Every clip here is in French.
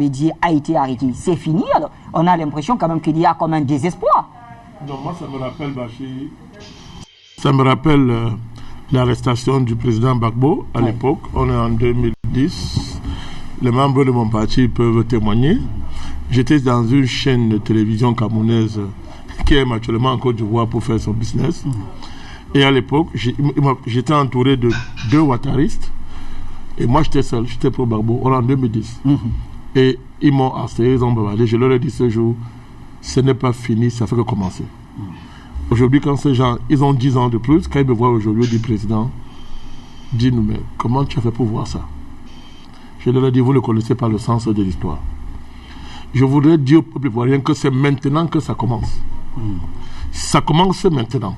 Bédié a été arrêté. C'est fini. Alors, on a l'impression quand même qu'il y a comme un désespoir. Non, moi ça me rappelle, Bachir. Ça me rappelle l'arrestation du président Gbagbo à l'époque. On est en 2010. Les membres de mon parti peuvent témoigner. J'étais dans une chaîne de télévision camerounaise qui est actuellement en Côte d'Ivoire pour faire son business. Et à l'époque, j'étais entouré de 2 ouattaristes. Et moi, j'étais seul, j'étais pro Gbagbo. On est en 2010. Et ils m'ont harcelé, ils ont bavardé. Je leur ai dit ce jour, ce n'est pas fini, ça fait que commencer. Aujourd'hui, quand ces gens, ils ont 10 ans de plus, quand ils me voient aujourd'hui, ils disent, président, dis-nous, mais comment tu as fait pour voir ça? Je leur ai dit, vous ne connaissez pas le sens de l'histoire. Je voudrais dire au peuple ivoirien que c'est maintenant que ça commence. Ça commence maintenant.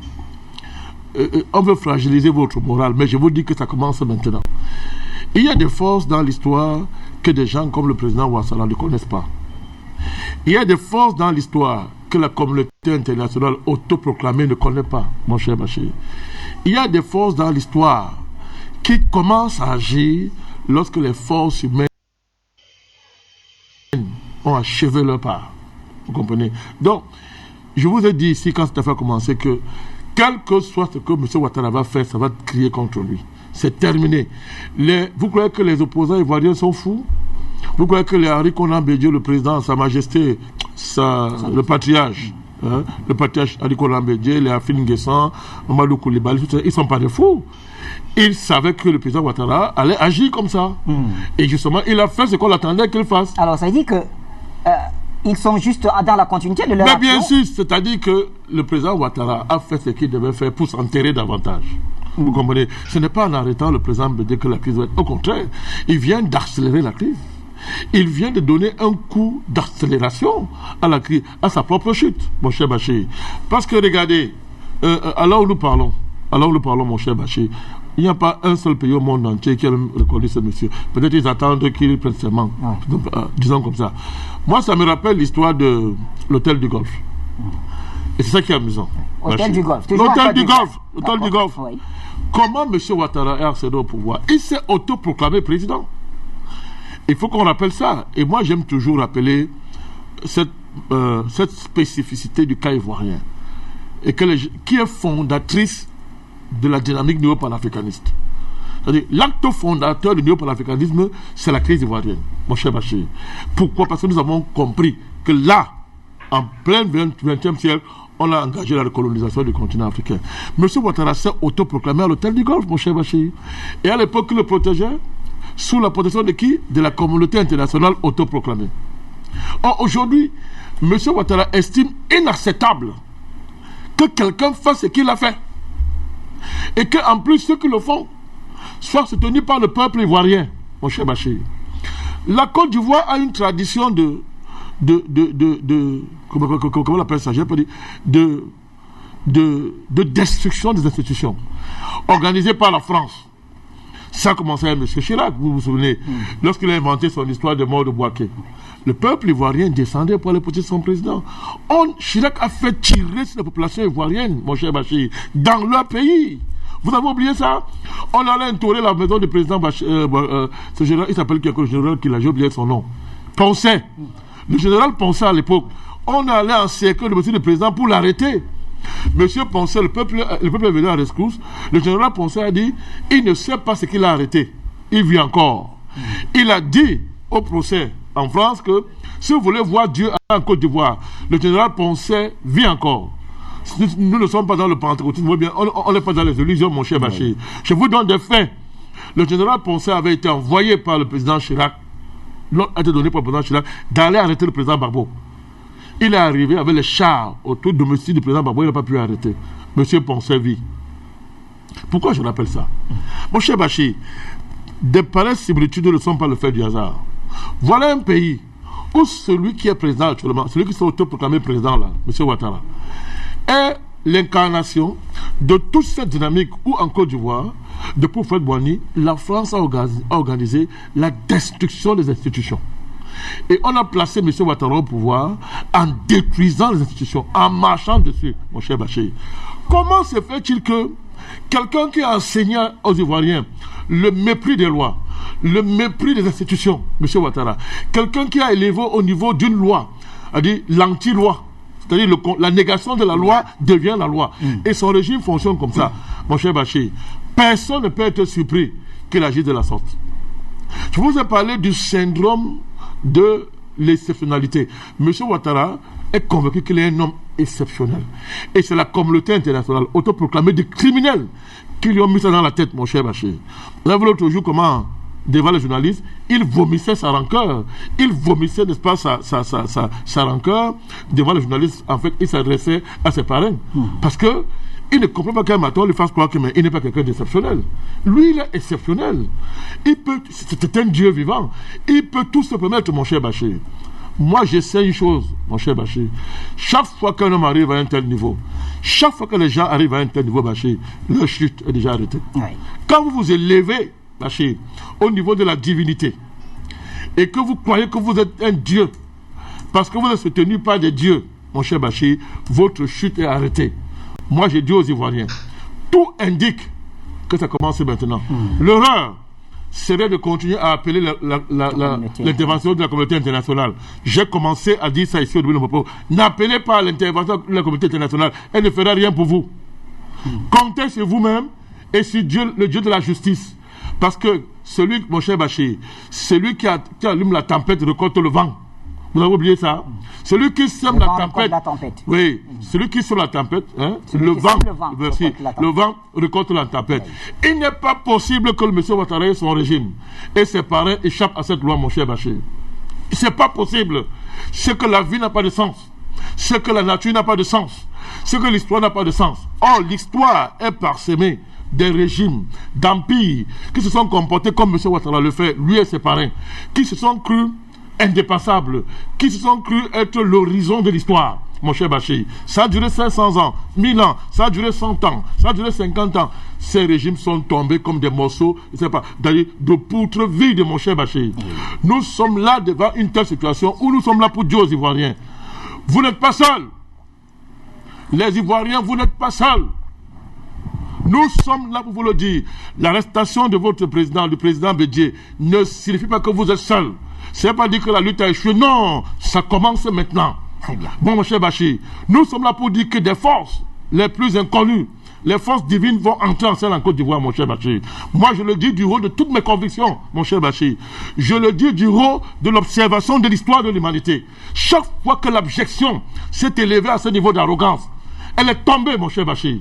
On veut fragiliser votre morale, mais je vous dis que ça commence maintenant. Il y a des forces dans l'histoire que des gens comme le président Ouattara ne connaissent pas. Il y a des forces dans l'histoire que la communauté internationale autoproclamée ne connaît pas, mon cher Bachir. Il y a des forces dans l'histoire qui commencent à agir lorsque les forces humaines ont achevé leur part. Vous comprenez? Donc, je vous ai dit ici, quand cette affaire a commencé, que quel que soit ce que M. Ouattara va faire, ça va crier contre lui. C'est terminé. Vous croyez que les opposants ivoiriens sont fous? Vous croyez que les Henri Konan Bédié, le président, Sa Majesté, le patriarche, le patriarche Henri Konan Bédié, les Afin N'Guessan, Mamadou Koulibaly, ils ne sont pas des fous. Ils savaient que le président Ouattara allait agir comme ça. Et justement, il a fait ce qu'on attendait qu'il fasse. Alors, ça veut dire que ils sont juste dans la continuité de leur action. Mais bien sûr, c'est-à-dire que le président Ouattara a fait ce qu'il devait faire pour s'enterrer davantage. Vous comprenez? Ce n'est pas en arrêtant le président Bédié que la crise va être. Au contraire, il vient d'accélérer la crise. Il vient de donner un coup d'accélération à la crise, à sa propre chute, mon cher Bachir. Parce que regardez, alors où nous parlons, mon cher Bachir, il n'y a pas un seul pays au monde entier qui a reconnu ce monsieur. Peut-être ils attendent qu'il prenne serment, disons comme ça. Moi, ça me rappelle l'histoire de l'hôtel du Golfe. Et c'est ça qui est amusant. L'hôtel du Golfe. L'hôtel du Golfe. L'hôtel du Golfe. Oui. Comment M. Ouattara est accédé au pouvoir? Il s'est autoproclamé président. Il faut qu'on rappelle ça. Et moi, j'aime toujours rappeler cette spécificité du cas ivoirien. Et qui est fondatrice de la dynamique néo-panafricaniste. C'est-à-dire, l'acte fondateur du néo-panafricanisme, c'est la crise ivoirienne, mon cher Bachir. Pourquoi? Parce que nous avons compris que là, en plein 20e siècle, on a engagé la recolonisation du continent africain. M. Ouattara s'est autoproclamé à l'hôtel du Golfe, mon cher Bachir. Et à l'époque, il le protégeait sous la protection de qui? De la communauté internationale autoproclamée. Or, aujourd'hui, M. Ouattara estime inacceptable que quelqu'un fasse ce qu'il a fait. Et qu'en plus, ceux qui le font soient soutenus par le peuple ivoirien, mon cher Bachir. La Côte d'Ivoire a une tradition comment on appelle ça? J'ai pas dit. De destruction des institutions organisée par la France. Ça a commencé avec M. Chirac, vous vous souvenez, lorsqu'il a inventé son histoire de mort de Bouaké. Le peuple ivoirien descendait pour aller protéger son président. Chirac a fait tirer sur la population ivoirienne, mon cher Bachir, dans leur pays. Vous avez oublié ça? On allait entourer la maison du président Bachir. Ce général, il s'appelle quelque chose, le général qui a oublié son nom. Poncet. Le général Poncet à l'époque. On allait encercler le monsieur du président pour l'arrêter. Monsieur Poncet, le peuple est venu à rescousse. Le général Poncet a dit, il ne sait pas ce qu'il a arrêté. Il vit encore. Il a dit au procès en France que si vous voulez voir Dieu en Côte d'Ivoire, le général Poncet vit encore. Nous ne sommes pas dans le pentecôtisme, on n'est pas dans les illusions, mon cher Bachir. Je vous donne des faits. Le général Poncet avait été envoyé par le président Chirac, l'ordre a été donné par le président Chirac, d'aller arrêter le président Gbagbo. Il est arrivé avec les chars autour du domicile du président Gbagbo, il n'a pas pu arrêter. Monsieur Poncet vit. Pourquoi je rappelle ça? Mon cher Bachir, des pareilles similitudes ne sont pas le fait du hasard. Voilà un pays où celui qui est président actuellement, celui qui s'est autoproclamé président là, M. Ouattara, est l'incarnation de toute cette dynamique où en Côte d'Ivoire, depuis Fred Boigny, la France a organisé la destruction des institutions. Et on a placé M. Ouattara au pouvoir en détruisant les institutions, en marchant dessus, mon cher Bachir. Comment se fait-il que Quelqu'un qui a enseigné aux Ivoiriens le mépris des lois, le mépris des institutions, M. Ouattara. Quelqu'un qui a élevé au niveau d'une loi, c'est-à-dire l'anti-loi. C'est-à-dire la négation de la loi devient la loi. Et son régime fonctionne comme ça. Mon cher Bachir, personne ne peut être surpris qu'il agisse de la sorte. Je vous ai parlé du syndrome de l'exceptionnalité. M. Ouattara est convaincu qu'il est un homme exceptionnel. Et c'est la communauté internationale autoproclamée des criminels qui lui ont mis ça dans la tête, mon cher Bachir. Vous avez vu l'autre jour comment, devant les journalistes, il vomissait sa rancœur. Il vomissait, n'est-ce pas, sa rancœur devant les journalistes. En fait, il s'adressait à ses parrains. Parce que il ne comprend pas qu'un matin, lui fasse croire qu'il n'est pas quelqu'un d'exceptionnel. Lui, il est exceptionnel. C'est un Dieu vivant. Il peut tout se permettre, mon cher Bachir. Moi, j'essaie une chose, mon cher Bachir. Chaque fois qu'un homme arrive à un tel niveau, chaque fois que les gens arrivent à un tel niveau, Bachir, leur chute est déjà arrêtée. Oui. Quand vous vous élevez, Bachir, au niveau de la divinité, et que vous croyez que vous êtes un Dieu, parce que vous êtes soutenu par des dieux, mon cher Bachir, votre chute est arrêtée. Moi, j'ai dit aux Ivoiriens, tout indique que ça commence maintenant. L'erreur serait de continuer à appeler l'intervention de la communauté internationale. J'ai commencé à dire ça ici au début de mon propos. N'appelez pas l'intervention de la communauté internationale. Elle ne fera rien pour vous. Comptez sur vous-même et sur Dieu, le Dieu de la justice. Parce que celui, mon cher Bachir, celui qui allume la tempête récolte le vent. Vous avez oublié ça? Celui qui sème la tempête. Oui, celui qui sème la tempête, hein, le vent récolte la tempête. Oui. Il n'est pas possible que le monsieur Ouattara et son régime et ses parents échappent à cette loi, mon cher Bachir. C'est pas possible. C'est que la vie n'a pas de sens. C'est que la nature n'a pas de sens. C'est que l'histoire n'a pas de sens. Or, l'histoire est parsemée des régimes, d'empires qui se sont comportés comme monsieur Ouattara le fait, lui et ses parents, qui se sont crus indépassables, qui se sont crus être l'horizon de l'histoire, mon cher Bachir. Ça a duré 500 ans, 1000 ans, ça a duré 100 ans, ça a duré 50 ans. Ces régimes sont tombés comme des morceaux, je sais pas, de poutres vides, mon cher Bachir. Nous sommes là devant une telle situation où nous sommes là pour dire aux Ivoiriens, vous n'êtes pas seuls. Les Ivoiriens, vous n'êtes pas seuls. Nous sommes là pour vous le dire. L'arrestation de votre président, du président Bédié, ne signifie pas que vous êtes seuls. Ce n'est pas dire que la lutte a échoué. Non, ça commence maintenant. Très bien. Bon, mon cher Bachir, nous sommes là pour dire que des forces les plus inconnues, les forces divines vont entrer en scène en Côte d'Ivoire, mon cher Bachir. Moi, je le dis du haut de toutes mes convictions, mon cher Bachir. Je le dis du haut de l'observation de l'histoire de l'humanité. Chaque fois que l'abjection s'est élevée à ce niveau d'arrogance, elle est tombée, mon cher Bachir.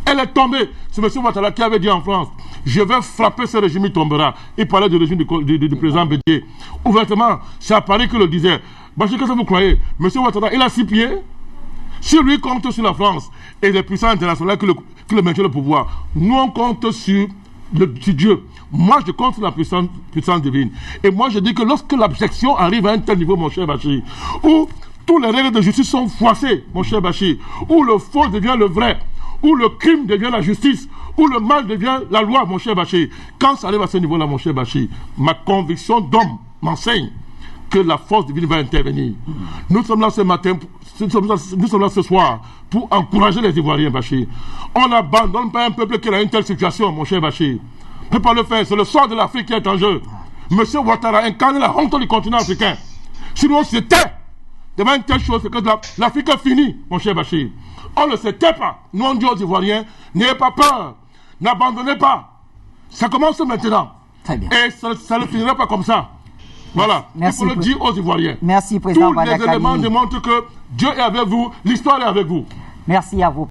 Elle est tombée. C'est M. Ouattara qui avait dit en France, je vais frapper ce régime, il tombera. Il parlait du régime du président Bédié. Ouvertement, c'est à Paris qu'il le disait. Bachir, qu'est-ce que vous croyez? M. Ouattara, il a 6 pieds. Si lui compte sur la France et les puissances internationales qui le maintiennent le pouvoir, nous on compte sur Dieu. Moi, je compte sur la puissance divine. Et moi, je dis que lorsque l'abjection arrive à un tel niveau, mon cher Bachir, où tous les règles de justice sont froissées, mon cher Bachir, où le faux devient le vrai, où le crime devient la justice, où le mal devient la loi, mon cher Bachir. Quand ça arrive à ce niveau-là, mon cher Bachir, ma conviction d'homme m'enseigne que la force divine va intervenir. Nous sommes là ce matin, nous sommes là ce soir pour encourager les Ivoiriens, Bachir. On n'abandonne pas un peuple qui a une telle situation, mon cher Bachir. On ne peut pas le faire, c'est le sort de l'Afrique qui est en jeu. Monsieur Ouattara incarne la honte du continent africain. Sinon, c'était devant une telle chose, c'est que l'Afrique est finie, mon cher Bachir. On ne se tait pas. Nous, on dit aux Ivoiriens, n'ayez pas peur, n'abandonnez pas. Ça commence maintenant. Très bien. Et ça ne finira pas comme ça. Voilà. Merci. Il faut le dire aux Ivoiriens. Merci, Président Tous les éléments démontrent que Dieu est avec vous, l'histoire est avec vous. Merci à vous.